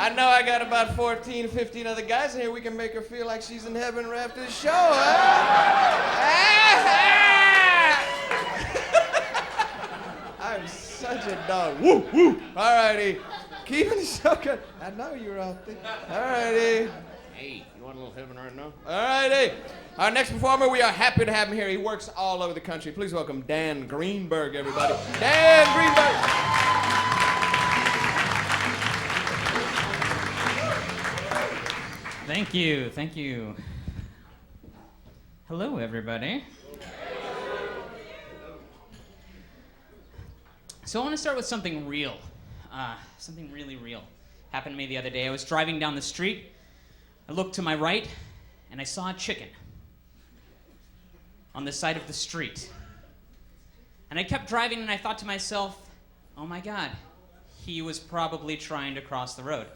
I know I got about 14, 15 other guys in here. We can make her feel like she's in heaven right after the show, huh? I'm such a dog. Woo, woo. All righty. Keeping the show good. I know you're out there. All righty. Hey, you want a little heaven right now? All righty. Our next performer, we are happy to have him here. He works all over the country. Please welcome Dan Greenberg, everybody. Dan Greenberg. Thank you, thank you. Hello, everybody. So I want to start with something real. Something really real. Happened to me the other day. I was driving down the street. I looked to my right, and I saw a chicken on the side of the street. And I kept driving, and I thought to myself, oh my God, he was probably trying to cross the road.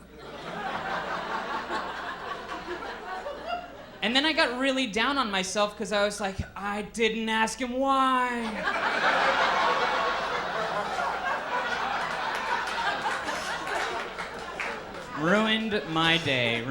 And then I got really down on myself because I was like, I didn't ask him why. Ruined my day.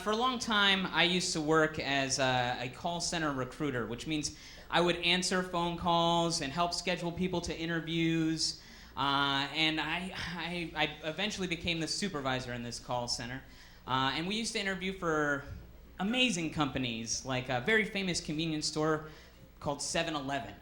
For a long time, I used to work as a call center recruiter, which means I would answer phone calls and help schedule people to interviews. And I eventually became the supervisor in this call center. And we used to interview for amazing companies, like a very famous convenience store called 7-Eleven.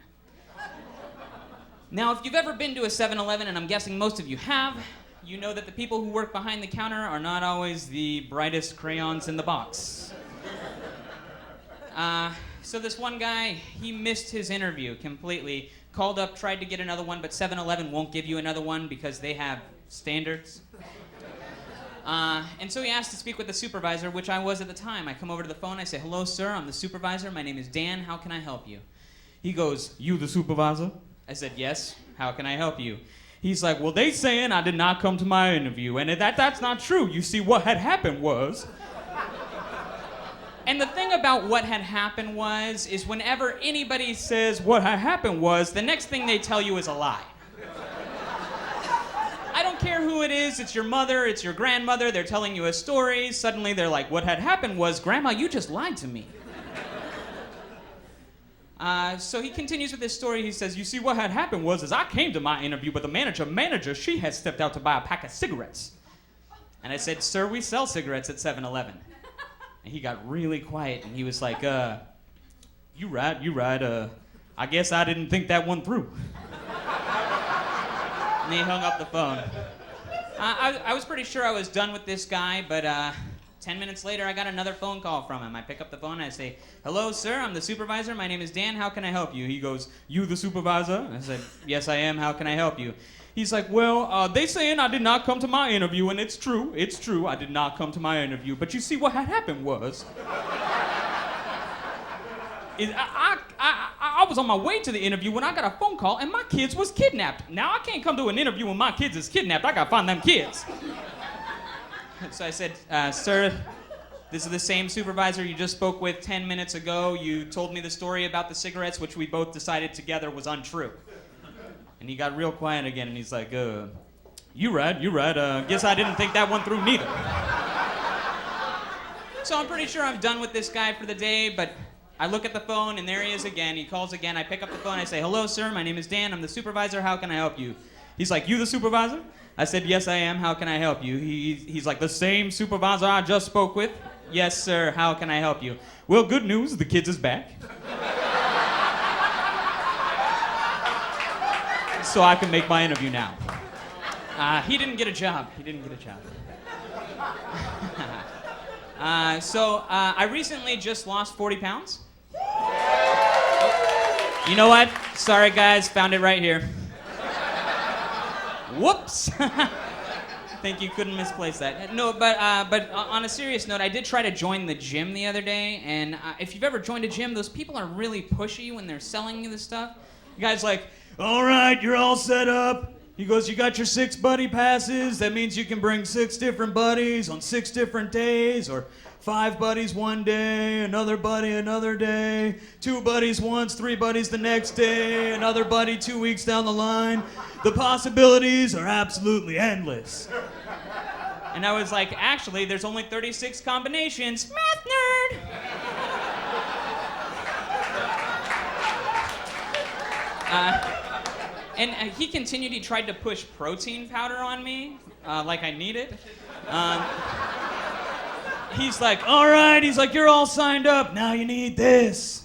Now, if you've ever been to a 7-Eleven, and I'm guessing most of you have, you know that the people who work behind the counter are not always the brightest crayons in the box. So this one guy, he missed his interview completely. Called up, tried to get another one, but 7-Eleven won't give you another one because they have standards. And so he asked to speak with the supervisor, which I was at the time. I come over to the phone, I say, hello, sir, I'm the supervisor. My name is Dan. How can I help you? He goes, you the supervisor? I said, yes. How can I help you? He's like, well, they saying I did not come to my interview, and that's not true. You see, what had happened was... And the thing about what had happened is whenever anybody says what had happened was, the next thing they tell you is a lie. I don't care who it is, it's your mother, it's your grandmother, they're telling you a story, suddenly they're like, what had happened was, Grandma, you just lied to me. So he continues with this story. He says, you see, what had happened was I came to my interview, but the manager, she had stepped out to buy a pack of cigarettes. And I said, sir, we sell cigarettes at 7-Eleven. And he got really quiet, and he was like, you right, I guess I didn't think that one through. And he hung up the phone. I was pretty sure I was done with this guy, but 10 minutes later, I got another phone call from him. I pick up the phone, and I say, hello, sir, I'm the supervisor. My name is Dan. How can I help you? He goes, you the supervisor? I said, yes, I am. How can I help you? He's like, well, they saying I did not come to my interview, and it's true, I did not come to my interview. But you see, what had happened was, I was on my way to the interview when I got a phone call, and my kids was kidnapped. Now, I can't come to an interview when my kids is kidnapped. I gotta find them kids. So I said, sir, this is the same supervisor you just spoke with 10 minutes ago. You told me the story about the cigarettes, which we both decided together was untrue. And he got real quiet again, and he's like, you right, guess I didn't think that one through neither. So I'm pretty sure I'm done with this guy for the day, but I look at the phone, and there he is again. He calls again. I pick up the phone. I say, hello, sir, my name is Dan. I'm the supervisor. How can I help you? He's like, you the supervisor? I said, yes, I am. How can I help you? He's like, the same supervisor I just spoke with? Yes, sir. How can I help you? Well, good news. The kids is back. So I can make my interview now. He didn't get a job. I recently just lost 40 pounds. You know what? Sorry, guys. Found it right here. Whoops. Think you couldn't misplace that. No, but on a serious note, I did try to join the gym the other day, and if you've ever joined a gym, those people are really pushy when they're selling you this stuff. The guy's like, all right, you're all set up. He goes, you got your 6 buddy passes. That means you can bring 6 different buddies on 6 different days. Or 5 buddies one day, another buddy another day, 2 buddies once, 3 buddies the next day, another buddy 2 weeks down the line. The possibilities are absolutely endless. And I was like, actually, there's only 36 combinations. Math nerd! And he continued, he tried to push protein powder on me, like I need it. He's like, all right, he's like, you're all signed up, now you need this.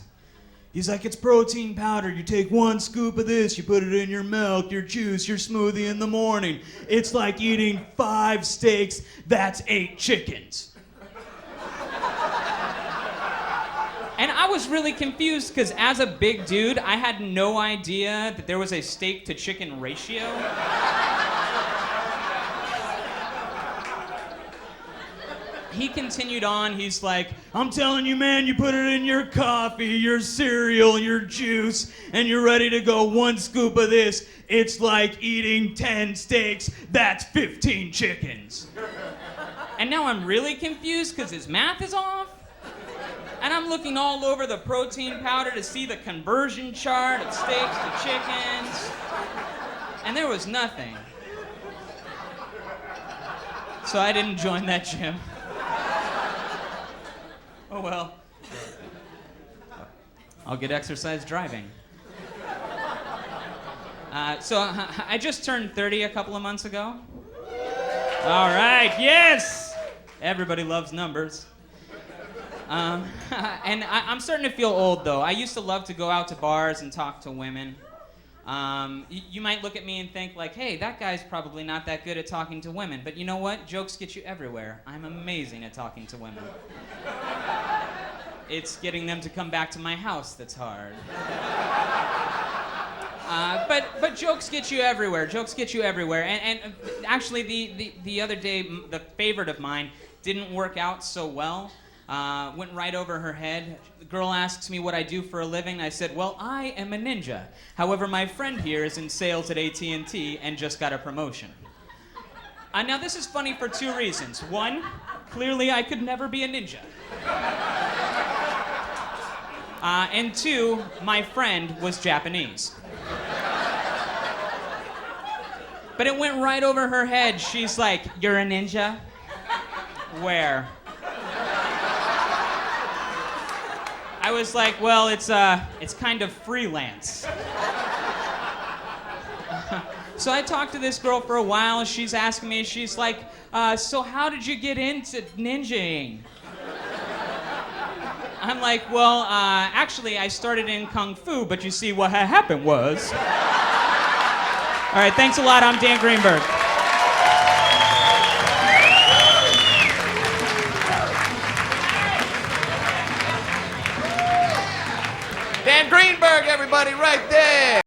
He's like, it's protein powder. You take 1 scoop of this, you put it in your milk, your juice, your smoothie in the morning. It's like eating 5 steaks, that's 8 chickens. And I was really confused because as a big dude, I had no idea that there was a steak to chicken ratio. He continued on, he's like, I'm telling you, man, you put it in your coffee, your cereal, your juice, and you're ready to go 1 scoop of this. It's like eating 10 steaks, that's 15 chickens. And now I'm really confused because his math is off. And I'm looking all over the protein powder to see the conversion chart of steaks to chickens. And there was nothing. So I didn't join that gym. Oh well. I'll get exercise driving. So I just turned 30 a couple of months ago. All right, yes! Everybody loves numbers. And I'm starting to feel old, though. I used to love to go out to bars and talk to women. You might look at me and think, like, hey, that guy's probably not that good at talking to women. But you know what? Jokes get you everywhere. I'm amazing at talking to women. It's getting them to come back to my house that's hard. But jokes get you everywhere. Jokes get you everywhere. And actually, the other day, the favorite of mine didn't work out so well. Went right over her head. The girl asks me what I do for a living. I said, well, I am a ninja. However, my friend here is in sales at AT&T and just got a promotion. Now, this is funny for 2 reasons. 1, clearly I could never be a ninja. And 2, my friend was Japanese. But it went right over her head. She's like, you're a ninja? Where? I was like, well, it's kind of freelance. So I talked to this girl for a while. She's asking me, she's like, so how did you get into ninjaing? I'm like, well, actually, I started in Kung Fu, but you see, what happened was... All right, thanks a lot. I'm Dan Greenberg. Dan Greenberg, everybody, right there.